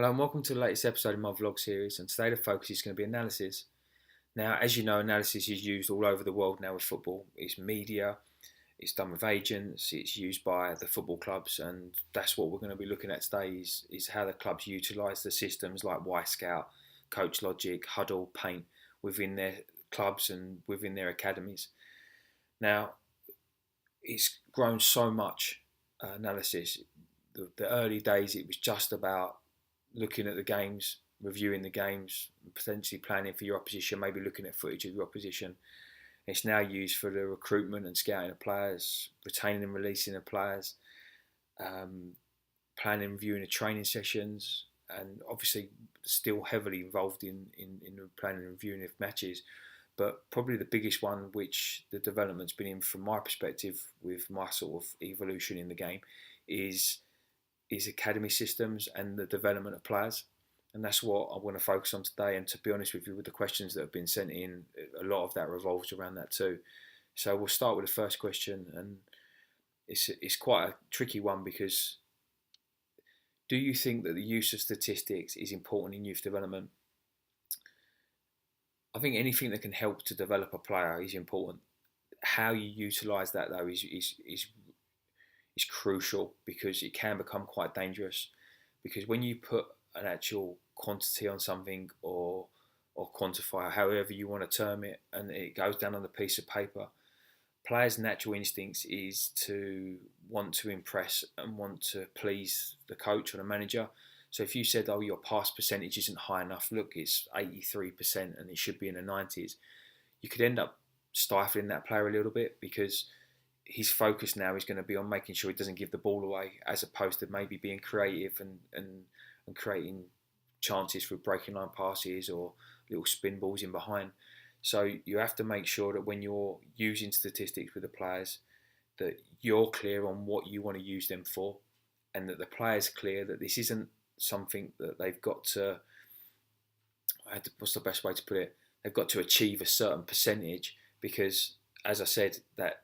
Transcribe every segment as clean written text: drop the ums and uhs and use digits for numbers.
Hello and welcome to the latest episode of my vlog series, and today the focus is going to be analysis. Now, as you know, analysis is used all over the world now with football. It's media, it's done with agents, it's used by the football clubs, and that's what we're going to be looking at today is how the clubs utilise the systems like Y Scout, Coach Logic, Huddle, Paint within their clubs and within their academies. Now, it's grown so much, analysis. The early days, it was just about looking at the games, reviewing the games, potentially planning for your opposition, maybe looking at footage of your opposition. It's now used for the recruitment and scouting of players, retaining and releasing of players, planning and reviewing of training sessions, and obviously still heavily involved in the planning and reviewing of matches. But probably the biggest one, which the development's been in from my perspective with my sort of evolution in the game, is academy systems and the development of players. And that's what I want to focus on today. And to be honest with you, with the questions that have been sent in, a lot of that revolves around that too. So we'll start with the first question, and it's quite a tricky one because do you think that the use of statistics is important in youth development? I think anything that can help to develop a player is important. How you utilise that though is crucial, because it can become quite dangerous. Because when you put an actual quantity on something or quantify, however you want to term it, and it goes down on a piece of paper, players' natural instincts is to want to impress and want to please the coach or the manager. So if you said, oh, your pass percentage isn't high enough, look, it's 83% and it should be in the 90s, you could end up stifling that player a little bit, because his focus now is going to be on making sure he doesn't give the ball away, as opposed to maybe being creative and creating chances for breaking line passes or little spin balls in behind. So you have to make sure that when you're using statistics with the players, that you're clear on what you want to use them for, and that the player's clear that this isn't something that they've got to, what's the best way to put it? They've got to achieve a certain percentage, because, as I said, that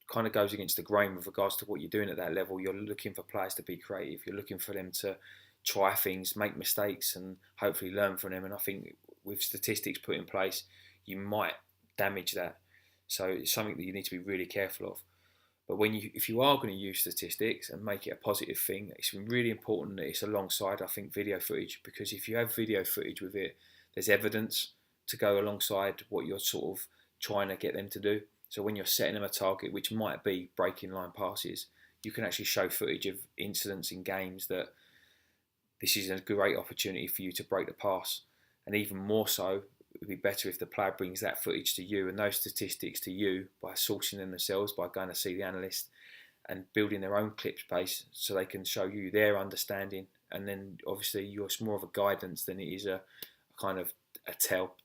kind of goes against the grain with regards to what you're doing at that level. You're looking for players to be creative. You're looking for them to try things, make mistakes, and hopefully learn from them. And I think with statistics put in place, you might damage that. So it's something that you need to be really careful of. But if you are going to use statistics and make it a positive thing, it's really important that it's alongside, I think, video footage. Because if you have video footage with it, there's evidence to go alongside what you're sort of trying to get them to do. So when you're setting them a target, which might be breaking line passes, you can actually show footage of incidents in games that this is a great opportunity for you to break the pass. And even more so, it would be better if the player brings that footage to you and those statistics to you by sourcing them themselves, by going to see the analyst and building their own clip space so they can show you their understanding. And then obviously it's more of a guidance than it is a kind of a tell.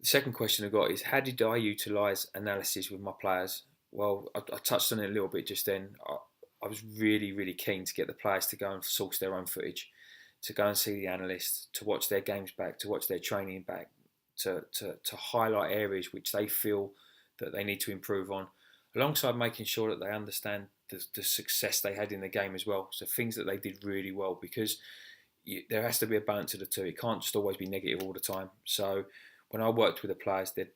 The second question I got is, how did I utilise analysis with my players? Well, I touched on it a little bit just then. I was really, really keen to get the players to go and source their own footage, to go and see the analysts, to watch their games back, to watch their training back, to highlight areas which they feel that they need to improve on, alongside making sure that they understand the success they had in the game as well. So things that they did really well, because there has to be a balance of the two. It can't just always be negative all the time. So when I worked with the players, they'd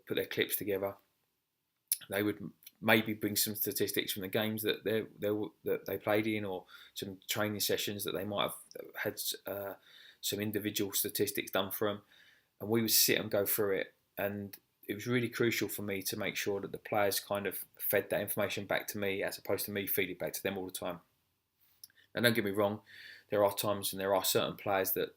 put their clips together. They would maybe bring some statistics from the games that they played in, or some training sessions that they might have had some individual statistics done for them, and we would sit and go through it. And it was really crucial for me to make sure that the players kind of fed that information back to me, as opposed to me feeding it back to them all the time. Now, don't get me wrong, there are times and there are certain players that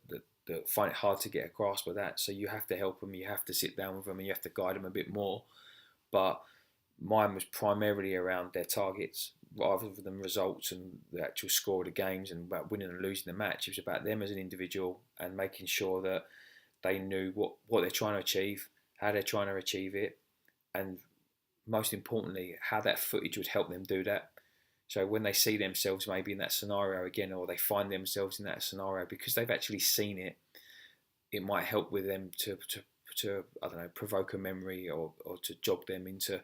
find it hard to get a grasp of that. So you have to help them, you have to sit down with them, and you have to guide them a bit more. But mine was primarily around their targets rather than results and the actual score of the games and about winning and losing the match. It was about them as an individual and making sure that they knew what they're trying to achieve, how they're trying to achieve it, and most importantly, how that footage would help them do that. So when they see themselves maybe in that scenario again, or they find themselves in that scenario because they've actually seen it, it might help with them to I don't know, provoke a memory, or to jog them into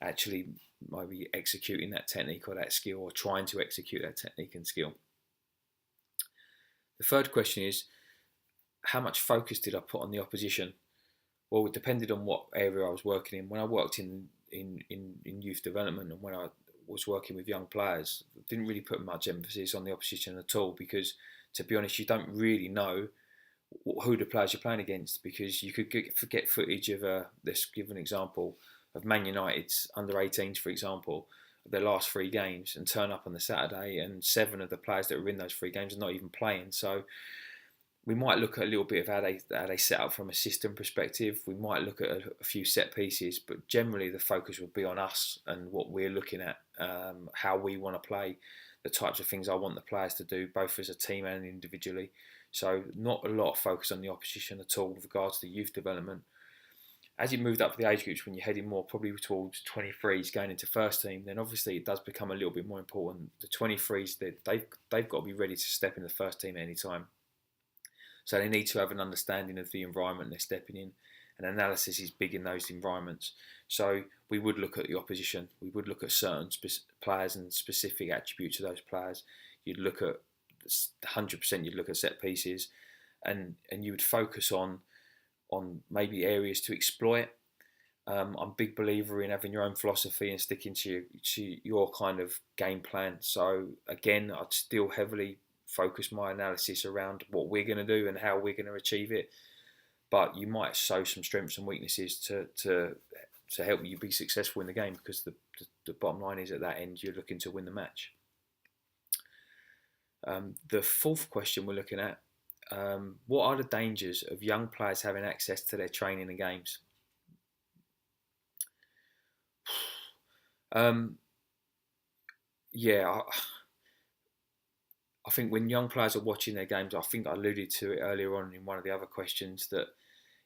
actually maybe executing that technique or that skill, or trying to execute that technique and skill. The third question is, how much focus did I put on the opposition? Well, it depended on what area I was working in. When I worked in youth development and when I was working with young players, I didn't really put much emphasis on the opposition at all because, to be honest, you don't really know who the players you're playing against because you could get footage of, let's give an example, of Man United's under-18s, for example, their last 3 games and turn up on the Saturday and 7 of the players that were in those 3 games are not even playing. So we might look at a little bit of how they set up from a system perspective. We might look at a few set pieces, but generally the focus would be on us and what we're looking at, how we want to play, the types of things I want the players to do, both as a team and individually. So not a lot of focus on the opposition at all with regards to youth development. As you moved up the age groups, when you're heading more probably towards 23s going into first team, then obviously it does become a little bit more important. The 23s, they've got to be ready to step in the first team at any time. So they need to have an understanding of the environment they're stepping in, and analysis is big in those environments. So we would look at the opposition. We would look at certain players and specific attributes of those players. You'd look at 100%. You'd look at set pieces, and you would focus on maybe areas to exploit. I'm a big believer in having your own philosophy and sticking to your kind of game plan. So again, I'd still heavily focus my analysis around what we're going to do and how we're going to achieve it. But you might show some strengths and weaknesses to help you be successful in the game, because the bottom line is at that end you're looking to win the match. The fourth question we're looking at, what are the dangers of young players having access to their training and games? I think when young players are watching their games, I think I alluded to it earlier on in one of the other questions, that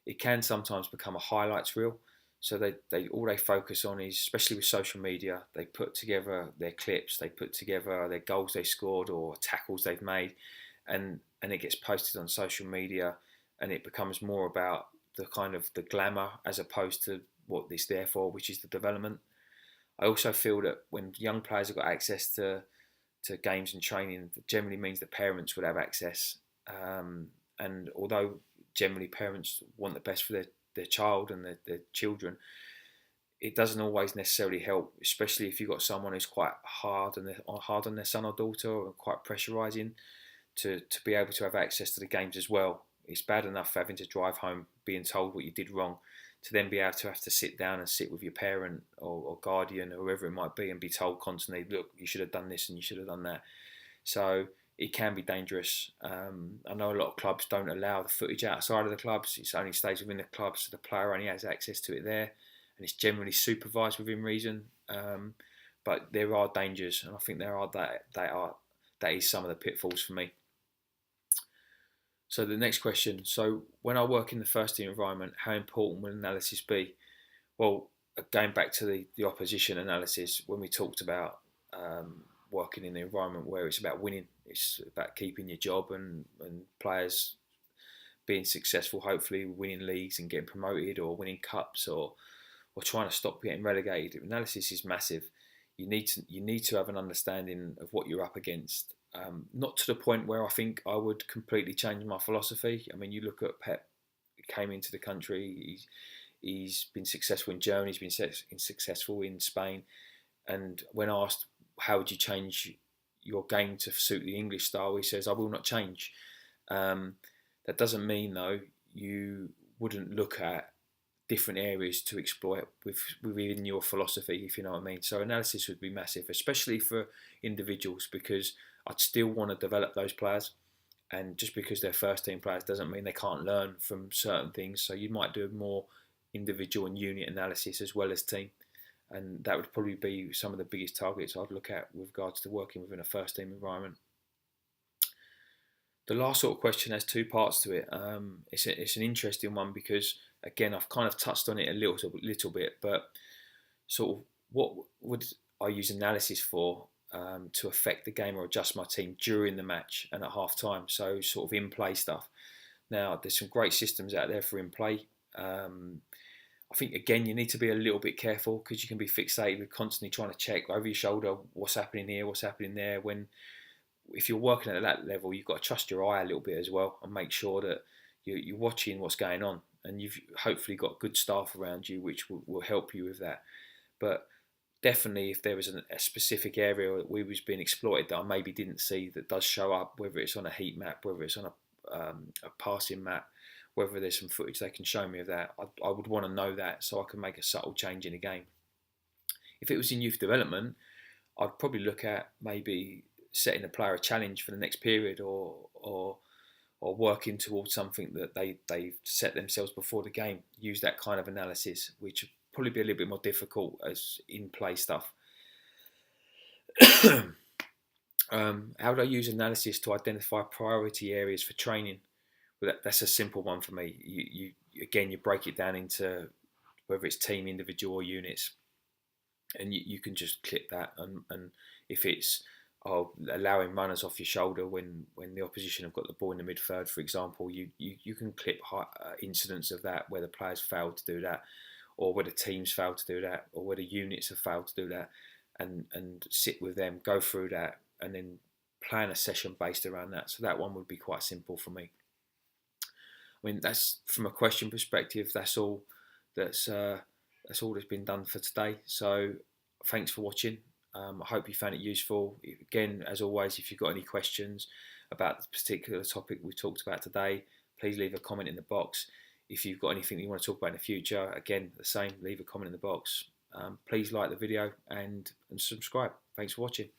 it can sometimes become a highlights reel. So they all they focus on is, especially with social media, they put together their clips, they put together their goals they scored or tackles they've made, and it gets posted on social media, and it becomes more about the kind of the glamour as opposed to what it's there for, which is the development. I also feel that when young players have got access to games and training, that generally means that parents would have access. And although generally parents want the best for their child and their children, it doesn't always necessarily help, especially if you've got someone who's quite hard on their son or daughter, or quite pressurising, to be able to have access to the games as well. It's bad enough having to drive home being told what you did wrong, to then be able to have to sit down and sit with your parent or guardian or whoever it might be and be told constantly, look, you should have done this and you should have done that. So it can be dangerous. I know a lot of clubs don't allow the footage outside of the clubs. It only stays within the club, so the player only has access to it there, and it's generally supervised within reason. But there are dangers, and I think that is some of the pitfalls for me. So the next question, so when I work in the first team environment, how important will analysis be? Well, going back to the opposition analysis, when we talked about working in the environment where it's about winning, it's about keeping your job and players being successful, hopefully winning leagues and getting promoted or winning cups or trying to stop getting relegated. Analysis is massive. You need to have an understanding of what you're up against. Not to the point where I think I would completely change my philosophy. I mean, you look at Pep, he came into the country, he's been successful in Germany, he's been successful in Spain, and when asked how would you change your game to suit the English style, he says, I will not change. That doesn't mean, though, you wouldn't look at different areas to exploit within your philosophy, if you know what I mean. So analysis would be massive, especially for individuals, because I'd still want to develop those players, and just because they're first team players doesn't mean they can't learn from certain things. So you might do more individual and unit analysis as well as team, and that would probably be some of the biggest targets I'd look at with regards to working within a first team environment. The last sort of question has 2 parts to it. It's an interesting one because, again, I've kind of touched on it a little bit, but sort of what would I use analysis for to affect the game or adjust my team during the match and at half time? So sort of in-play stuff. Now, there's some great systems out there for in-play. I think, again, you need to be a little bit careful because you can be fixated with constantly trying to check over your shoulder what's happening here, what's happening there, when if you're working at that level, you've got to trust your eye a little bit as well, and make sure that you're watching what's going on, and you've hopefully got good staff around you which will help you with that. But definitely, if there was a specific area that we was being exploited that I maybe didn't see, that does show up, whether it's on a heat map, whether it's on a passing map, whether there's some footage they can show me of that, I would want to know that so I can make a subtle change in the game. If it was in youth development, I'd probably look at maybe setting the player a challenge for the next period, or working towards something that they've set themselves before the game. Use that kind of analysis, which would probably be a little bit more difficult as in-play stuff. How would I use analysis to identify priority areas for training? Well, that's a simple one for me. You break it down into whether it's team, individual, or units, and you can just click that. And if it's allowing runners off your shoulder when the opposition have got the ball in the midfield, for example, you can clip incidents of that where the players failed to do that, or where the teams failed to do that, or where the units have failed to do that, and sit with them, go through that, and then plan a session based around that. So that one would be quite simple for me. I mean, that's from a question perspective. That's all that's been done for today. So thanks for watching. I hope you found it useful. Again, as always, if you've got any questions about the particular topic we talked about today, please leave a comment in the box. If you've got anything you want to talk about in the future, again, the same, leave a comment in the box. Please like the video and subscribe. Thanks for watching.